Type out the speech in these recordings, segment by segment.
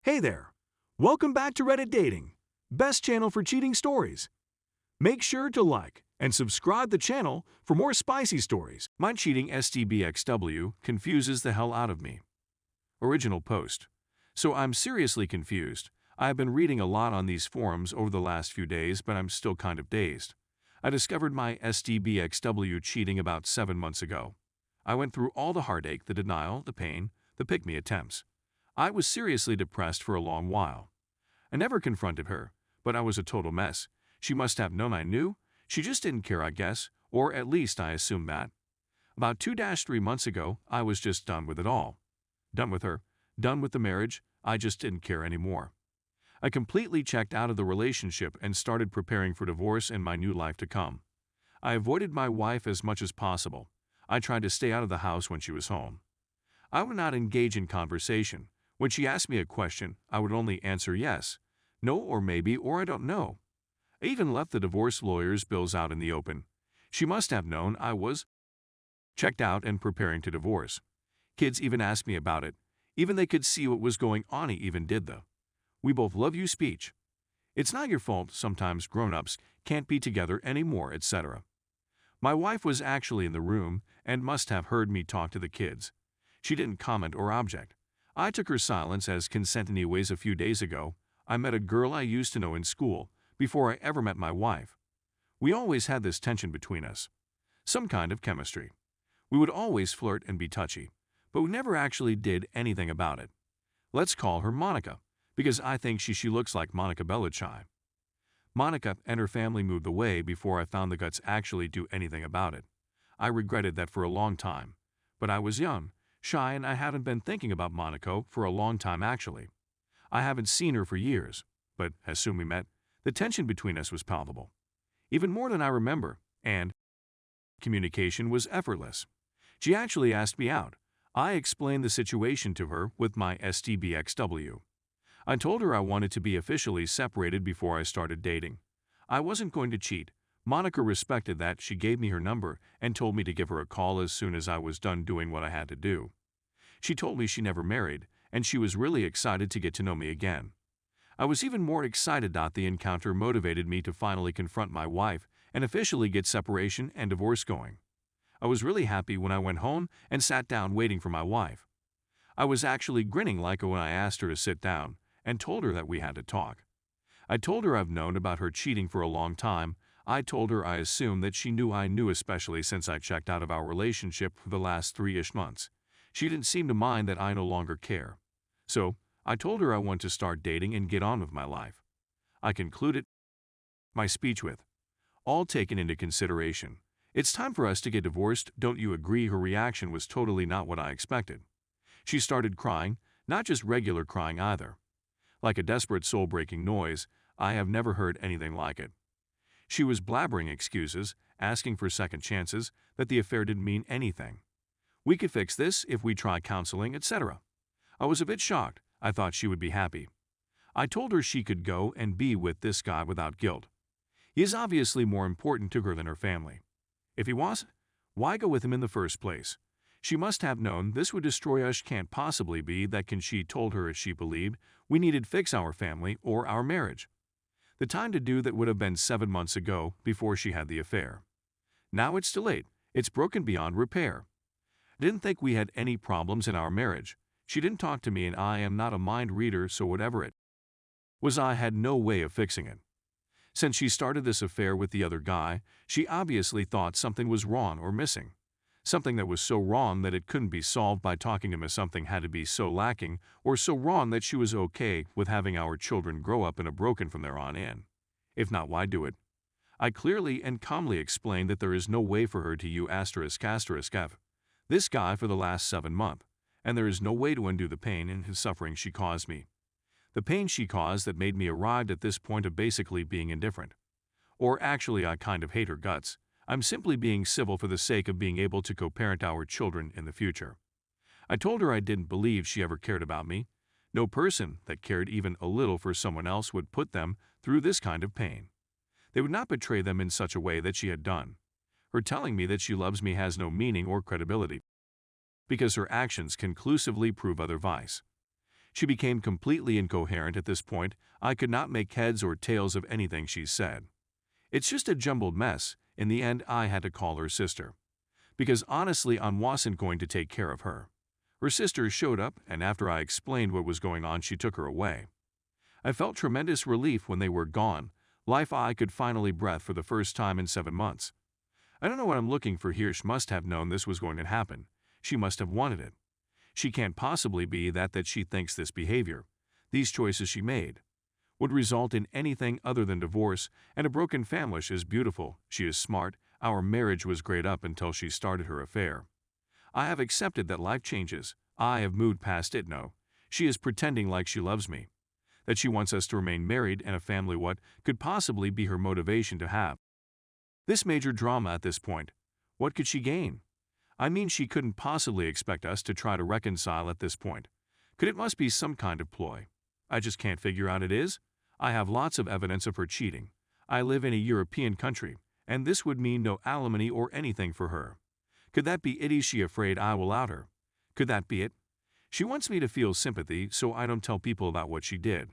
Hey there! Welcome back to Reddit Dating, best channel for cheating stories. Make sure to like and subscribe the channel for more spicy stories. My cheating STBXW confuses the hell out of me. Original post. So I'm seriously confused. I've been reading a lot on these forums over the last few days, but I'm still kind of dazed. I discovered my STBXW cheating about 7 months ago. I went through all the heartache, the denial, the pain, the pick-me attempts. I was seriously depressed for a long while. I never confronted her, but I was a total mess. She must have known I knew. She just didn't care, I guess, or at least I assumed that. About 2-3 months ago, I was just done with it all. Done with her, done with the marriage, I just didn't care anymore. I completely checked out of the relationship and started preparing for divorce and my new life to come. I avoided my wife as much as possible. I tried to stay out of the house when she was home. I would not engage in conversation. When she asked me a question, I would only answer yes, no, or maybe, or I don't know. I even left the divorce lawyer's bills out in the open. She must have known I was checked out and preparing to divorce. Kids even asked me about it. Even they could see what was going on. He even did the "we both love you" speech. It's not your fault sometimes grown-ups can't be together anymore, etc. My wife was actually in the room and must have heard me talk to the kids. She didn't comment or object. I took her silence as consent. Anyways, a few days ago, I met a girl I used to know in school before I ever met my wife. We always had this tension between us. Some kind of chemistry. We would always flirt and be touchy, but we never actually did anything about it. Let's call her Monica, because I think she looks like Monica Bellucci. Monica and her family moved away before I found the guts actually do anything about it. I regretted that for a long time, but I was young, shy, and I hadn't been thinking about Monica for a long time actually. I haven't seen her for years, but as soon we met, the tension between us was palpable. Even more than I remember, and communication was effortless. She actually asked me out. I explained the situation to her with my STBXW. I told her I wanted to be officially separated before I started dating. I wasn't going to cheat. Monica respected that. She gave me her number and told me to give her a call as soon as I was done doing what I had to do. She told me she never married, and she was really excited to get to know me again. I was even more excited that the encounter motivated me to finally confront my wife and officially get separation and divorce going. I was really happy when I went home and sat down waiting for my wife. I was actually grinning like when I asked her to sit down and told her that we had to talk. I told her I've known about her cheating for a long time. I told her I assumed that she knew I knew, especially since I checked out of our relationship for the last 3-ish months. She didn't seem to mind that I no longer care. So, I told her I want to start dating and get on with my life. I concluded my speech with, "All taken into consideration, it's time for us to get divorced, don't you agree?" Her reaction was totally not what I expected. She started crying, not just regular crying either. Like a desperate soul-breaking noise. I have never heard anything like it. She was blabbering excuses, asking for second chances, that the affair didn't mean anything. We could fix this if we try counseling, etc. I was a bit shocked. I thought she would be happy. I told her she could go and be with this guy without guilt. He is obviously more important to her than her family. If he was, why go with him in the first place? She must have known this would destroy us. Can't possibly be that. Can she told her she believed we needed fix our family or our marriage. The time to do that would have been 7 months ago before she had the affair. Now it's too late. It's broken beyond repair. I didn't think we had any problems in our marriage. She didn't talk to me, and I am not a mind reader, so whatever it was, I had no way of fixing it. Since she started this affair with the other guy, she obviously thought something was wrong or missing. Something that was so wrong that it couldn't be solved by talking to me. Something had to be so lacking or so wrong that she was okay with having our children grow up in a broken from there on in. If not, why do it? I clearly and calmly explained that there is no way for her to ***f this guy for the last 7 months, and there is no way to undo the pain and his suffering she caused me. The pain she caused that made me arrived at this point of basically being indifferent. Or actually, I kind of hate her guts. I'm simply being civil for the sake of being able to co-parent our children in the future. I told her I didn't believe she ever cared about me. No person that cared even a little for someone else would put them through this kind of pain. They would not betray them in such a way that she had done. Her telling me that she loves me has no meaning or credibility, because her actions conclusively prove otherwise. She became completely incoherent at this point. I could not make heads or tails of anything she said. It's just a jumbled mess. In the end, I had to call her sister. Because honestly, I wasn't going to take care of her. Her sister showed up, and after I explained what was going on, she took her away. I felt tremendous relief when they were gone. I could finally breathe for the first time in 7 months. I don't know what I'm looking for here. She must have known this was going to happen. She must have wanted it. She can't possibly be that she thinks this behavior, these choices she made, would result in anything other than divorce and a broken family. She is beautiful. She is smart. Our marriage was great up until she started her affair. I have accepted that life changes. I have moved past it. No, she is pretending like she loves me, that she wants us to remain married and a family. What could possibly be her motivation to have this major drama at this point? What could she gain? I mean, she couldn't possibly expect us to try to reconcile at this point. It must be some kind of ploy. I just can't figure out it is. I have lots of evidence of her cheating. I live in a European country, and this would mean no alimony or anything for her. Could that be it? Is she afraid I will out her? Could that be it? She wants me to feel sympathy so I don't tell people about what she did.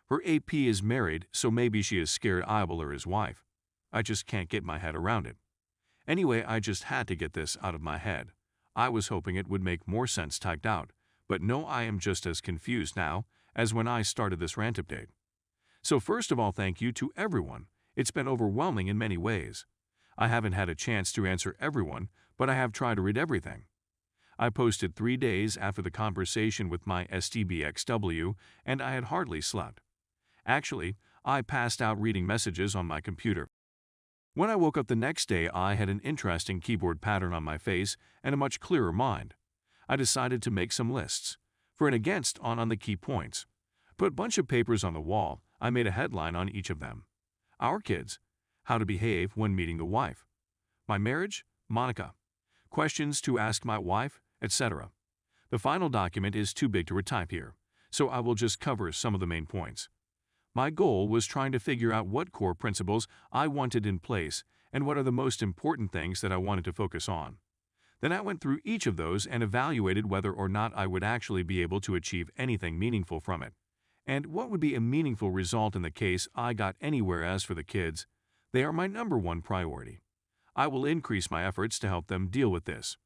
Her AP is married, so maybe she is scared I will her his wife. I just can't get my head around it. Anyway, I just had to get this out of my head. I was hoping it would make more sense typed out, but no, I am just as confused now as when I started this rant update. So first of all, thank you to everyone. It's been overwhelming in many ways. I haven't had a chance to answer everyone, but I have tried to read everything. I posted 3 days after the conversation with my STBXW, and I had hardly slept. Actually, I passed out reading messages on my computer. When I woke up the next day, I had an interesting keyboard pattern on my face and a much clearer mind. I decided to make some lists, for and against on the key points. Put a bunch of papers on the wall. I made a headline on each of them. Our kids, how to behave when meeting the wife. My marriage, Monica. Questions to ask my wife, etc. The final document is too big to retype here, so I will just cover some of the main points. My goal was trying to figure out what core principles I wanted in place and what are the most important things that I wanted to focus on. Then I went through each of those and evaluated whether or not I would actually be able to achieve anything meaningful from it, and what would be a meaningful result in the case I got anywhere. As for the kids, they are my #1 priority. I will increase my efforts to help them deal with this.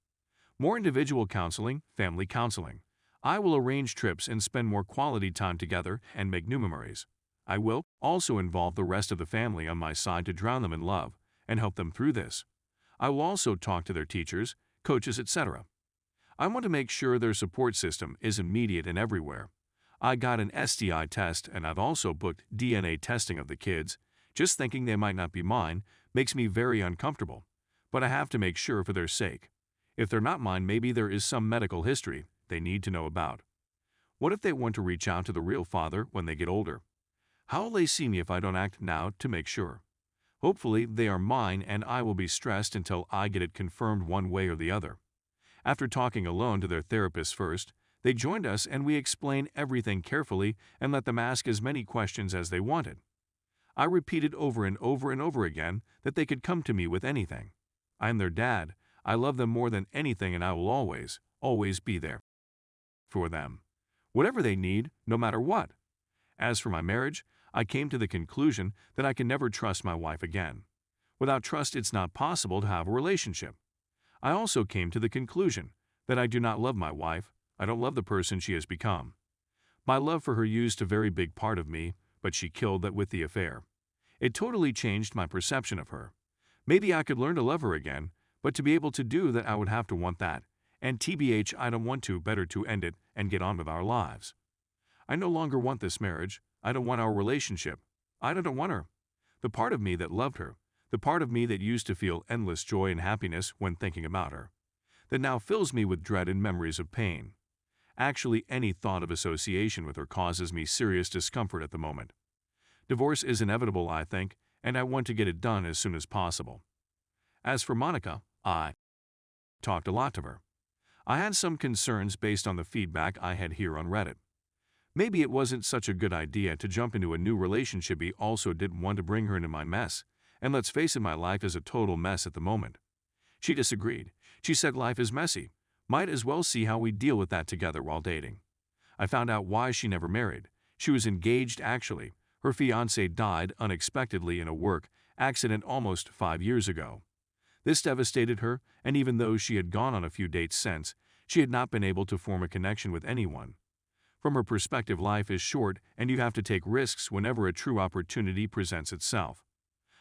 More individual counseling, family counseling. I will arrange trips and spend more quality time together and make new memories. I will also involve the rest of the family on my side to drown them in love and help them through this. I will also talk to their teachers, coaches, etc. I want to make sure their support system is immediate and everywhere. I got an STI test, and I've also booked DNA testing of the kids. Just thinking they might not be mine makes me very uncomfortable, but I have to make sure for their sake. If they're not mine, maybe there is some medical history they need to know about. What if they want to reach out to the real father when they get older? How will they see me if I don't act now to make sure? Hopefully they are mine, and I will be stressed until I get it confirmed one way or the other. After talking alone to their therapist first, they joined us and we explained everything carefully and let them ask as many questions as they wanted. I repeated over and over and over again that they could come to me with anything. I am their dad. I love them more than anything, and I will always, always be there for them. Whatever they need, no matter what. As for my marriage, I came to the conclusion that I can never trust my wife again. Without trust, it's not possible to have a relationship. I also came to the conclusion that I do not love my wife. I don't love the person she has become. My love for her used a very big part of me, but she killed that with the affair. It totally changed my perception of her. Maybe I could learn to love her again, but to be able to do that I would have to want that. And TBH, I don't want to. Better to end it and get on with our lives. I no longer want this marriage. I don't want our relationship. I don't want her. The part of me that loved her, the part of me that used to feel endless joy and happiness when thinking about her, that now fills me with dread and memories of pain. Actually, any thought of association with her causes me serious discomfort at the moment. Divorce is inevitable, I think, and I want to get it done as soon as possible. As for Monica, I talked a lot to her. I had some concerns based on the feedback I had here on Reddit. Maybe it wasn't such a good idea to jump into a new relationship. He also didn't want to bring her into my mess, and let's face it, my life is a total mess at the moment. She disagreed. She said life is messy. Might as well see how we deal with that together while dating. I found out why she never married. She was engaged actually. Her fiancé died unexpectedly in a work accident almost 5 years ago. This devastated her, and even though she had gone on a few dates since, she had not been able to form a connection with anyone. From her perspective, life is short and you have to take risks whenever a true opportunity presents itself.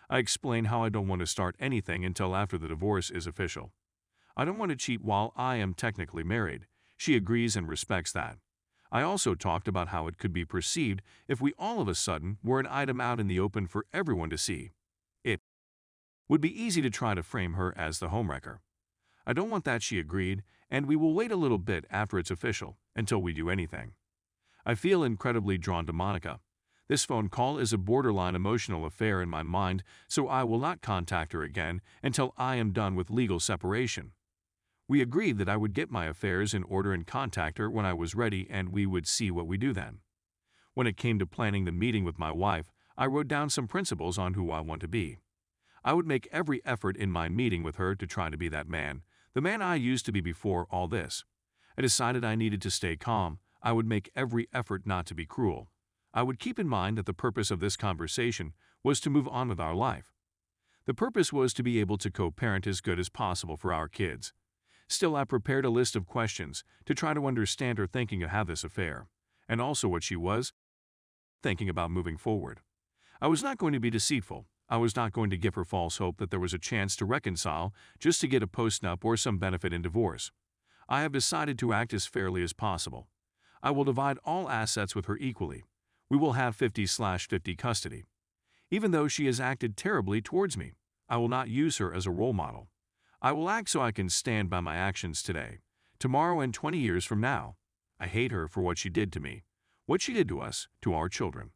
I explain how I don't want to start anything until after the divorce is official. I don't want to cheat while I am technically married. She agrees and respects that. I also talked about how it could be perceived if we all of a sudden were an item out in the open for everyone to see. It would be easy to try to frame her as the homewrecker. I don't want that, she agreed, and we will wait a little bit after it's official, until we do anything. I feel incredibly drawn to Monica. This phone call is a borderline emotional affair in my mind, so I will not contact her again until I am done with legal separation. We agreed that I would get my affairs in order and contact her when I was ready, and we would see what we do then. When it came to planning the meeting with my wife, I wrote down some principles on who I want to be. I would make every effort in my meeting with her to try to be that man, the man I used to be before all this. I decided I needed to stay calm. I would make every effort not to be cruel. I would keep in mind that the purpose of this conversation was to move on with our life. The purpose was to be able to co-parent as good as possible for our kids. Still, I prepared a list of questions to try to understand her thinking of how this affair, and also what she was thinking about moving forward. I was not going to be deceitful. I was not going to give her false hope that there was a chance to reconcile just to get a postnup or some benefit in divorce. I have decided to act as fairly as possible. I will divide all assets with her equally. We will have 50/50 custody. Even though she has acted terribly towards me, I will not use her as a role model. I will act so I can stand by my actions today, tomorrow, and 20 years from now. I hate her for what she did to me, what she did to us, to our children.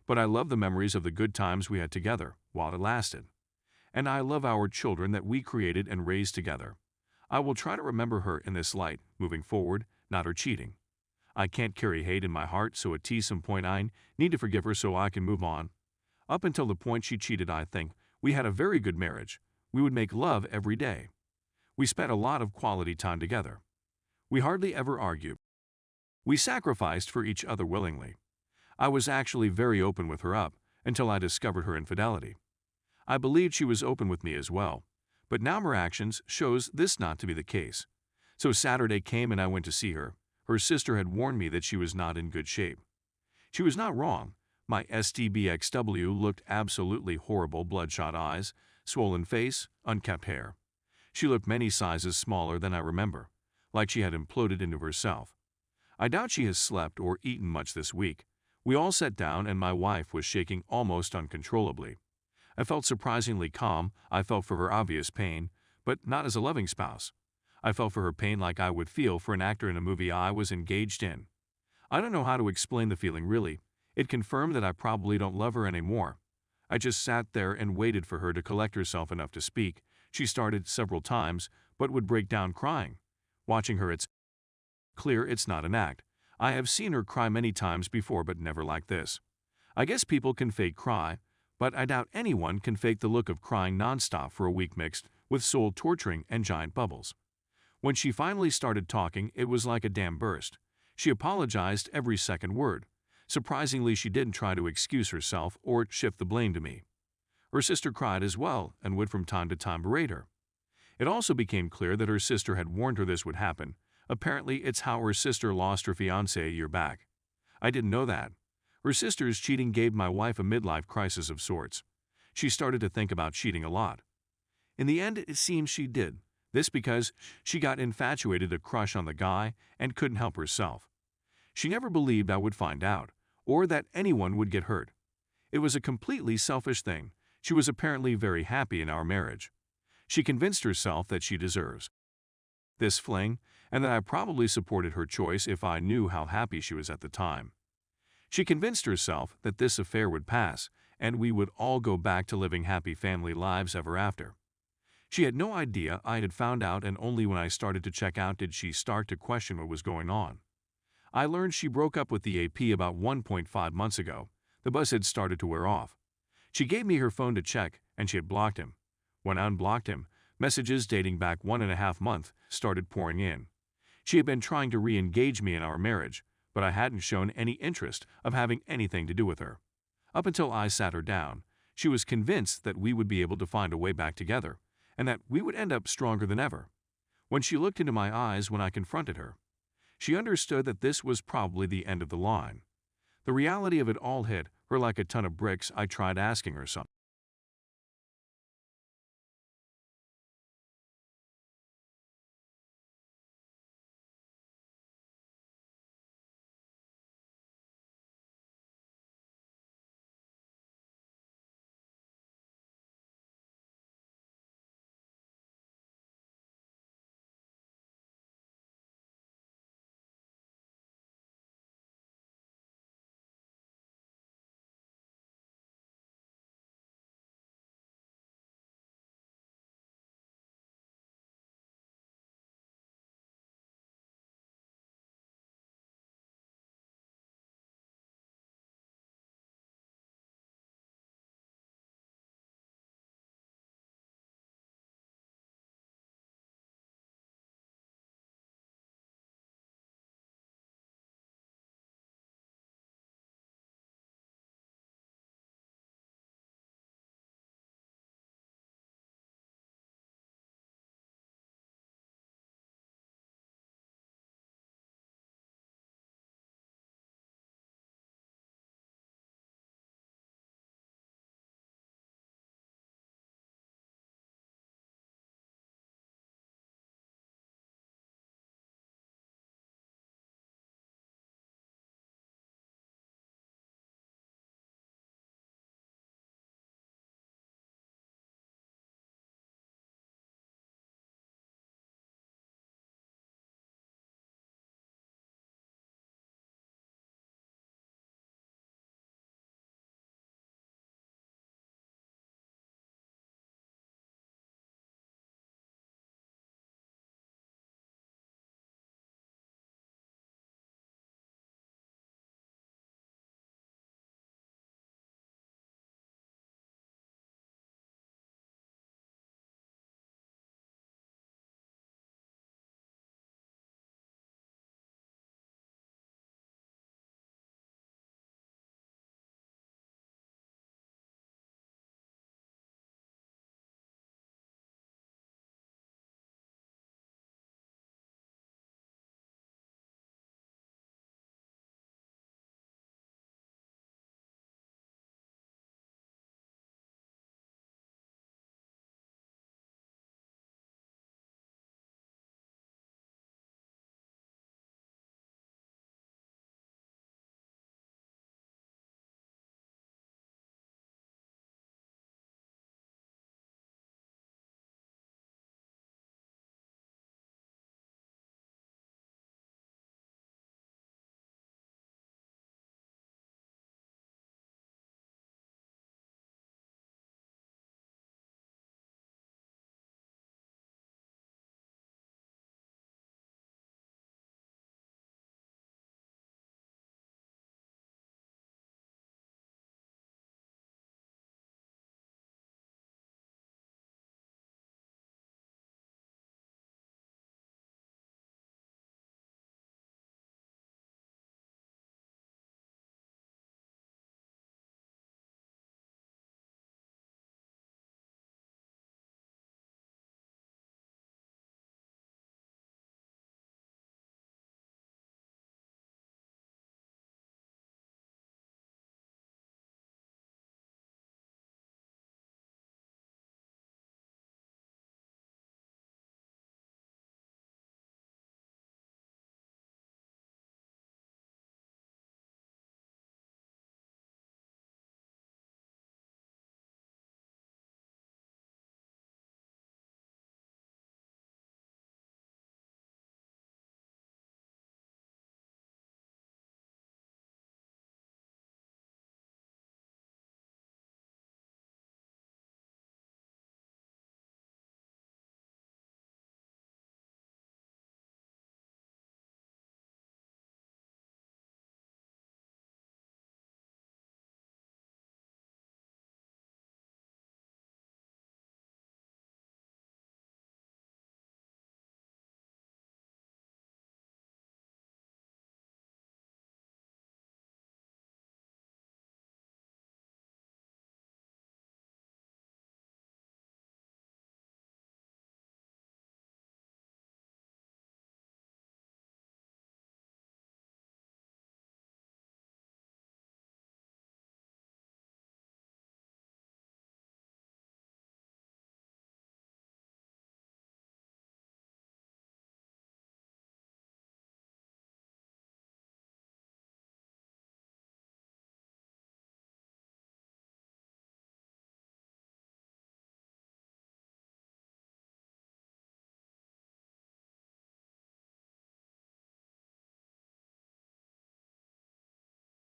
But I love the memories of the good times we had together while it lasted. And I love our children that we created and raised together. I will try to remember her in this light, moving forward, not her cheating. I can't carry hate in my heart, so at some point I need to forgive her so I can move on. Up until the point she cheated, I think we had a very good marriage. We would make love every day. We spent a lot of quality time together. We hardly ever argued. We sacrificed for each other willingly. I was actually very open with her up until I discovered her infidelity. I believed she was open with me as well, but now her actions shows this not to be the case. So Saturday came and I went to see her. Her sister had warned me that she was not in good shape. She was not wrong. My STBXW looked absolutely horrible, bloodshot eyes, swollen face, unkempt hair. She looked many sizes smaller than I remember, like she had imploded into herself. I doubt she has slept or eaten much this week. We all sat down and my wife was shaking almost uncontrollably. I felt surprisingly calm. I felt for her obvious pain, but not as a loving spouse. I felt for her pain like I would feel for an actor in a movie I was engaged in. I don't know how to explain the feeling really. It confirmed that I probably don't love her anymore. I just sat there and waited for her to collect herself enough to speak. She started several times, but would break down crying. Watching her, it's clear it's not an act. I have seen her cry many times before, but never like this. I guess people can fake cry, but I doubt anyone can fake the look of crying nonstop for a week mixed with soul torturing and giant bubbles. When she finally started talking, it was like a dam burst. She apologized every second word. Surprisingly, she didn't try to excuse herself or shift the blame to me. Her sister cried as well and would from time to time berate her. It also became clear that her sister had warned her this would happen. Apparently, it's how her sister lost her fiancé a year back. I didn't know that. Her sister's cheating gave my wife a midlife crisis of sorts. She started to think about cheating a lot. In the end, it seems she did. This because she got infatuated, a crush on the guy, and couldn't help herself. She never believed I would find out, or that anyone would get hurt. It was a completely selfish thing. She was apparently very happy in our marriage. She convinced herself that she deserves this fling, and that I probably supported her choice if I knew how happy she was at the time. She convinced herself that this affair would pass, and we would all go back to living happy family lives ever after. She had no idea I had found out, and only when I started to check out did she start to question what was going on. I learned she broke up with the AP about 1.5 months ago. The buzz had started to wear off. She gave me her phone to check, and she had blocked him. When I unblocked him, messages dating back 1.5 months started pouring in. She had been trying to re-engage me in our marriage, but I hadn't shown any interest of having anything to do with her. Up until I sat her down, she was convinced that we would be able to find a way back together, and that we would end up stronger than ever. When she looked into my eyes when I confronted her, she understood that this was probably the end of the line. The reality of it all hit her like a ton of bricks. I tried asking her something.